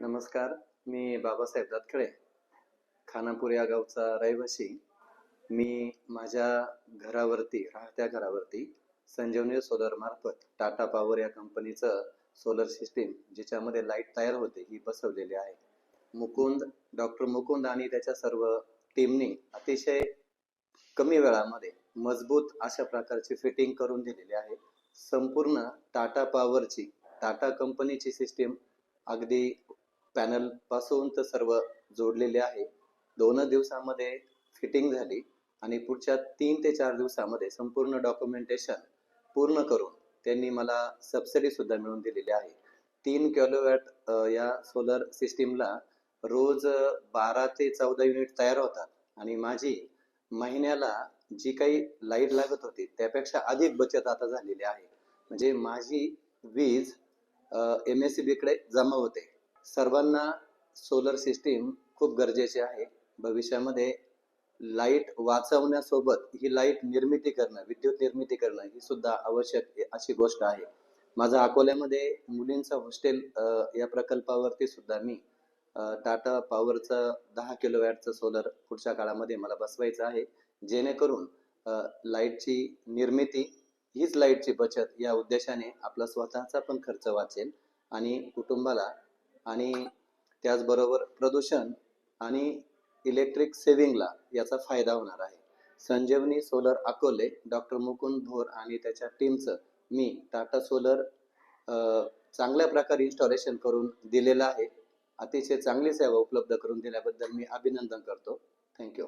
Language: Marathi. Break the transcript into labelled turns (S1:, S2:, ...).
S1: नमस्कार. मी बाबासाहेब दातखळे, खानापूर या गावचा रहिवासी. मी माझ्या राहत्या घरावरती संजीवनी सोलर मार्फत टाटा पॉवर या कंपनीचं सोलर सिस्टीम ज्याच्यामध्ये लाईट तयार होते ही बसवलेली आहे. डॉक्टर मुकुंद आणि त्याच्या सर्व टीमनी अतिशय कमी वेळामध्ये मजबूत अशा प्रकारची फिटिंग करून दिलेली आहे. संपूर्ण टाटा कंपनीची सिस्टीम अगदी पॅनल पासून तर सर्व जोडलेले आहे. 2 दिवसामध्ये फिटिंग झाली आणि पुढच्या 3 ते 4 दिवसामध्ये संपूर्ण डॉक्युमेंटेशन पूर्ण करून त्यांनी मला सबसिडी सुद्धा मिळवून दिलेली आहे. 3 किलोवॅट या सोलर सिस्टीमला रोज 12 ते 14 युनिट तयार होतात आणि माझी महिन्याला जी काही लाईट लागत होती त्यापेक्षा अधिक बचत आता झालेली आहे. म्हणजे माझी वीज MSEB कडे जमा होते. सर्वांना सोलर सिस्टीम खूप गरजेचे आहे. भविष्यामध्ये लाईट वाचवण्यासोबत ही लाईट विद्युत निर्मिती करणं ही सुद्धा आवश्यक अशी गोष्ट आहे. माझा अकोल्यामध्ये मुलींचा हॉस्टेल या प्रकल्पावरती सुद्धा मी टाटा पॉवरचं 10 किलोवॅटचं सोलर पुढच्या काळामध्ये मला बसवायचं आहे, जेणेकरून लाईटची निर्मिती हीच लाईटची बचत या उद्देशाने आपला स्वतःचा पण खर्च वाचेल आणि कुटुंबाला आणि त्याचबरोबर प्रदूषण आणि इलेक्ट्रिक सेव्हिंगला याचा फायदा होणार आहे. संजीवनी सोलर अकोले डॉक्टर मुकुंद भोर आणि त्याच्या टीमचं मी टाटा सोलर चांगल्या प्रकारे इन्स्टॉलेशन करून दिलेलं आहे. अतिशय चांगली सेवा उपलब्ध करून दिल्याबद्दल मी अभिनंदन करतो. थँक्यू.